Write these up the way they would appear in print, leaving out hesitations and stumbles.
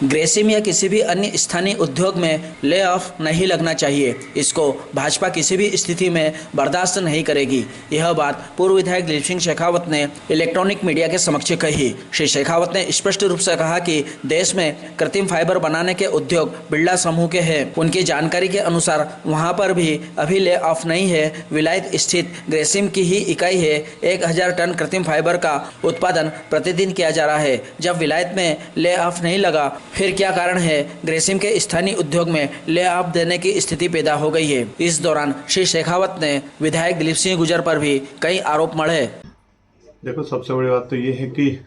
ग्रेसिम या किसी भी अन्य स्थानीय उद्योग में ले ऑफ नहीं लगना चाहिए। इसको भाजपा किसी भी स्थिति में बर्दाश्त नहीं करेगी। यह बात पूर्व विधायक दिलीप सिंह शेखावत ने इलेक्ट्रॉनिक मीडिया के समक्ष कही। श्री शेखावत ने स्पष्ट रूप से कहा कि देश में कृत्रिम फाइबर बनाने के उद्योग बिरला समूह के हैं। उनकी जानकारी के अनुसार वहां पर भी अभी ले ऑफ नहीं है। विलायत स्थित ग्रेसिम की ही इकाई है। 1000 टन कृत्रिम फाइबर का उत्पादन प्रतिदिन किया जा रहा है। जब विलायत में ले ऑफ नहीं लगा, फिर क्या कारण है ग्रेसिम के स्थानीय उद्योग में ले ऑफ देने की स्थिति पैदा हो गई है। इस दौरान श्री शेखावत ने विधायक दिलीप सिंह गुर्जर पर भी कई आरोप मढ़े। देखो, सबसे बड़ी बात तो ये है कि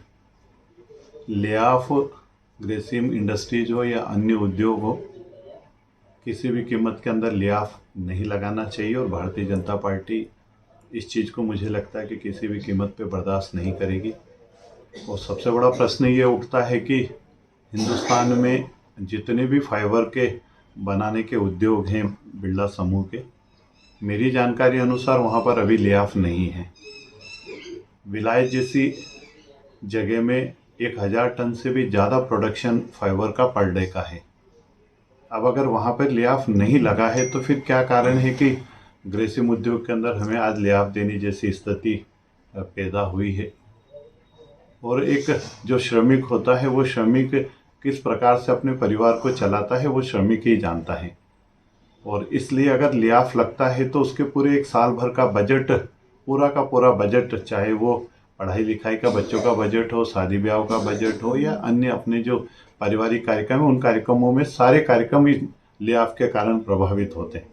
ले ऑफ ग्रेसिम इंडस्ट्रीज हो या अन्य उद्योग हो, किसी भी कीमत के अंदर ले ऑफ नहीं लगाना चाहिए। और भारतीय जनता पार्टी इस चीज़ को मुझे लगता है कि किसी भी कीमत पे बर्दाश्त नहीं करेगी। और सबसे बड़ा प्रश्न ये उठता है कि हिंदुस्तान में जितने भी फाइबर के बनाने के उद्योग हैं बिरला समूह के, मेरी जानकारी अनुसार वहाँ पर अभी ले ऑफ नहीं है। विलायत जैसी जगह में 1000 टन से भी ज़्यादा प्रोडक्शन फाइबर का पर डे का है। अब अगर वहाँ पर ले ऑफ नहीं लगा है तो फिर क्या कारण है कि ग्रेसिम उद्योग के अंदर हमें आज ले ऑफ देने जैसी स्थिति पैदा हुई है। और एक जो श्रमिक होता है, वो श्रमिक किस प्रकार से अपने परिवार को चलाता है वो श्रमिक ही जानता है। और इसलिए अगर ले ऑफ लगता है तो उसके पूरे एक साल भर का बजट, पूरा का पूरा बजट, चाहे वो पढ़ाई लिखाई का बच्चों का बजट हो, शादी ब्याह का बजट हो या अन्य अपने जो पारिवारिक कार्यक्रम है, उन कार्यक्रमों में सारे कार्यक्रम ही ले ऑफ के कारण प्रभावित होते हैं।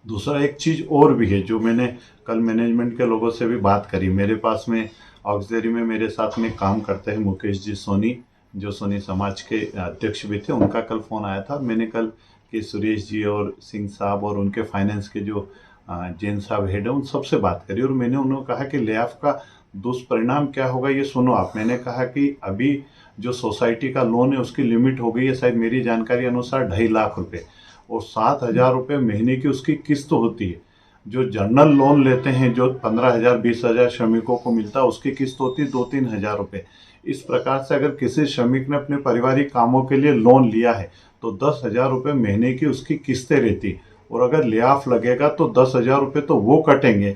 दूसरा एक चीज़ और भी है जो मैंने कल मैनेजमेंट के लोगों से भी बात करी। मेरे पास में ऑक्सिलरी में मेरे साथ में काम करते हैं मुकेश जी सोनी, जो सोनी समाज के अध्यक्ष भी थे। उनका कल फ़ोन आया था। मैंने कल के सुरेश जी और सिंह साहब और उनके फाइनेंस के जो जैन साहब हेड है, उन सबसे बात करी। और मैंने उन्होंने कहा कि ले ऑफ का दुष्परिणाम क्या होगा ये सुनो आप। मैंने कहा कि अभी जो सोसाइटी का लोन है उसकी लिमिट हो गई है शायद मेरी जानकारी अनुसार 2.5 लाख रुपये, और 7,000 रुपये महीने की उसकी किस्त होती है। जो जनरल लोन लेते हैं जो 15,000 20,000 श्रमिकों को मिलता है, उसकी किस्त होती है 2-3 हज़ार रुपये। इस प्रकार से अगर किसी श्रमिक ने अपने पारिवारिक कामों के लिए लोन लिया है तो 10,000 रुपये महीने की उसकी किस्तें रहती। और अगर ले ऑफ लगेगा तो 10,000 रुपये तो वो कटेंगे,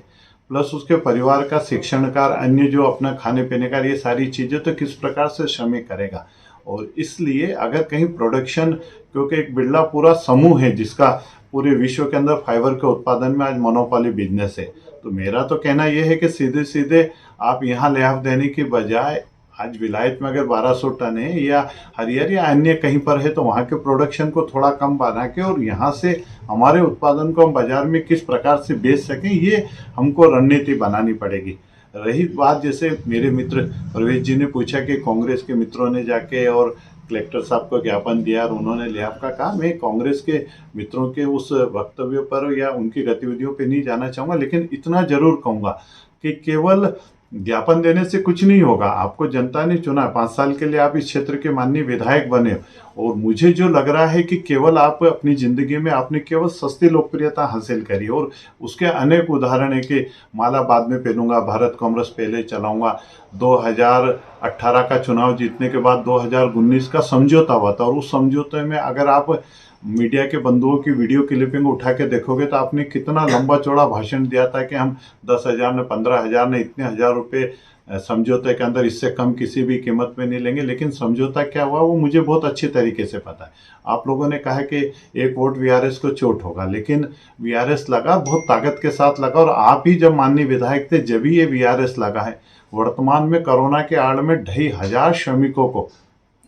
प्लस उसके परिवार का शिक्षण का, अन्य जो अपना खाने पीने का, ये सारी चीज़ें तो किस प्रकार से श्रमिक करेगा। और इसलिए अगर कहीं प्रोडक्शन, क्योंकि एक बिरला पूरा समूह है जिसका पूरे विश्व के अंदर फाइबर के उत्पादन में आज मोनोपोली बिजनेस है, तो मेरा तो कहना यह है कि सीधे सीधे आप यहाँ ले ऑफ देने की बजाय आज विलायत में अगर 1200 टन है या हरियर या अन्य कहीं पर है तो वहाँ के प्रोडक्शन को थोड़ा कम बना के और यहाँ से हमारे उत्पादन को हम बाजार में किस प्रकार से बेच सकें, ये हमको रणनीति बनानी पड़ेगी। रही बात, जैसे मेरे मित्र प्रवेश जी ने पूछा कि कांग्रेस के मित्रों ने जाके और कलेक्टर साहब को ज्ञापन दिया और उन्होंने ले ऑफ का कहा। मैं कांग्रेस के मित्रों के उस वक्तव्य पर या उनकी गतिविधियों पर नहीं जाना चाहूँगा, लेकिन इतना जरूर कहूँगा कि केवल ज्ञापन देने से कुछ नहीं होगा। आपको जनता ने चुना, 5 साल के लिए आप इस क्षेत्र के माननीय विधायक बने, और मुझे जो लग रहा है कि केवल आप अपनी ज़िंदगी में आपने केवल सस्ती लोकप्रियता हासिल करी और उसके अनेक उदाहरण है कि माला बाद में पहनूंगा, भारत कांग्रेस पहले चलाऊंगा। 2018 का चुनाव जीतने के बाद 2019 का समझौता हुआ था, और उस समझौते में अगर आप मीडिया के बंधुओं की वीडियो क्लिपिंग उठा के देखोगे तो आपने कितना लंबा चौड़ा भाषण दिया था कि हम 10,000 ने 15,000 ने इतने हज़ार रुपये समझौते के अंदर, इससे कम किसी भी कीमत में नहीं लेंगे। लेकिन समझौता क्या हुआ वो मुझे बहुत अच्छी तरीके से पता है। आप लोगों ने कहा कि एक वोट वीआरएस को चोट होगा, लेकिन वीआरएस लगा, बहुत ताकत के साथ लगा। और आप ही जब माननीय विधायक थे जब ही ये वीआरएस लगा है। वर्तमान में कोरोना के आड़ में 2,500 श्रमिकों को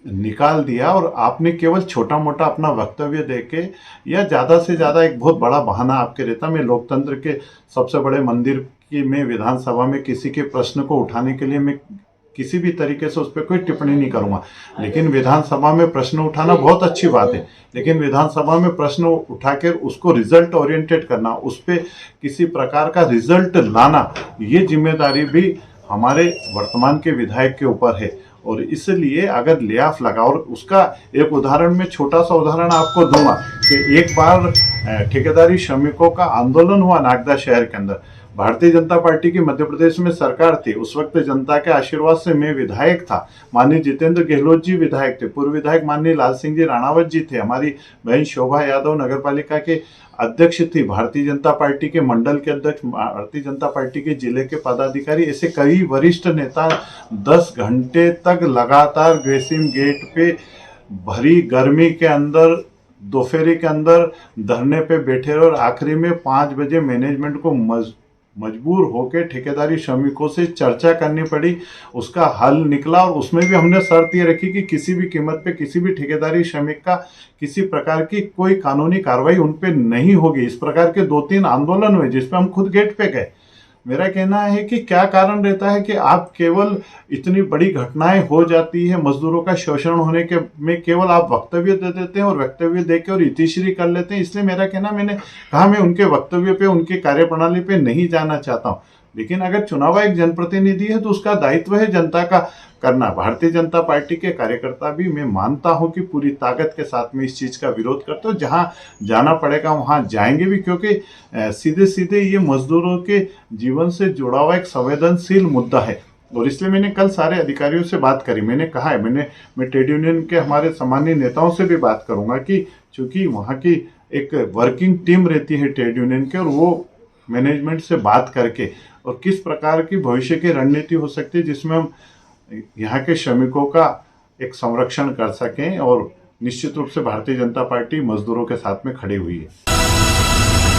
निकाल दिया, और आपने केवल छोटा मोटा अपना वक्तव्य देके या ज़्यादा से ज़्यादा एक बहुत बड़ा बहाना आपके रहता। मैं लोकतंत्र के सबसे बड़े मंदिर की में विधानसभा में किसी के प्रश्न को उठाने के लिए मैं किसी भी तरीके से उस पर कोई टिप्पणी नहीं करूँगा, लेकिन विधानसभा में प्रश्न उठाना बहुत अच्छी बात है। लेकिन विधानसभा में प्रश्न उठाकर उसको रिजल्ट ओरिएंटेड करना, उस पर किसी प्रकार का रिजल्ट लाना, ये जिम्मेदारी भी हमारे वर्तमान के विधायक के ऊपर है। और इसलिए अगर ले ऑफ लगा, और उसका एक उदाहरण में छोटा सा उदाहरण आपको दूंगा कि एक बार ठेकेदारी श्रमिकों का आंदोलन हुआ नागदा शहर के अंदर। भारतीय जनता पार्टी की मध्य प्रदेश में सरकार थी, उस वक्त जनता के आशीर्वाद से मैं विधायक था, माननीय जितेंद्र गहलोत जी विधायक थे, पूर्व विधायक माननीय लाल सिंह जी राणावत जी थे, हमारी बहन शोभा यादव नगर पालिका के अध्यक्ष थी, भारतीय जनता पार्टी के मंडल के अध्यक्ष, भारतीय जनता पार्टी के जिले के पदाधिकारी, ऐसे कई वरिष्ठ नेता 10 घंटे तक लगातार ग्रेसिम गेट पे भरी गर्मी के अंदर दोपहरी के अंदर धरने पे बैठे रहे और आखिरी में 5 बजे मैनेजमेंट को मजबूर होकर ठेकेदारी श्रमिकों से चर्चा करनी पड़ी, उसका हल निकला और उसमें भी हमने शर्त ये रखी कि किसी भी कीमत पे किसी भी ठेकेदारी श्रमिक का किसी प्रकार की कोई कानूनी कार्रवाई उन पे नहीं होगी। इस प्रकार के 2-3 आंदोलन हुए जिसपे हम खुद गेट पे गए। मेरा कहना है कि क्या कारण रहता है कि आप केवल इतनी बड़ी घटनाएं हो जाती है, मजदूरों का शोषण होने के में केवल आप वक्तव्य दे देते हैं और वक्तव्य देके और इतिश्री कर लेते हैं। इसलिए मेरा कहना, मैंने कहा मैं उनके वक्तव्य पे, उनकी कार्यप्रणाली पे नहीं जाना चाहता हूं, लेकिन अगर चुनाव एक जनप्रतिनिधि है तो उसका दायित्व है जनता का करना। भारतीय जनता पार्टी के कार्यकर्ता भी मैं मानता हूं कि पूरी ताकत के साथ में इस चीज का विरोध करते हो, जहां जाना पड़ेगा वहां जाएंगे भी, क्योंकि सीधे सीधे ये मजदूरों के जीवन से जुड़ा हुआ एक संवेदनशील मुद्दा है। और इसलिए मैंने कल सारे अधिकारियों से बात करी, मैंने कहा है मैं ट्रेड यूनियन के हमारे सामान्य नेताओं से भी बात करूंगा कि चूंकि वहाँ की एक वर्किंग टीम रहती है ट्रेड यूनियन के, और वो मैनेजमेंट से बात करके और किस प्रकार की भविष्य की रणनीति हो सकती है जिसमें हम यहाँ के श्रमिकों का एक संरक्षण कर सकें, और निश्चित रूप से भारतीय जनता पार्टी मजदूरों के साथ में खड़ी हुई है।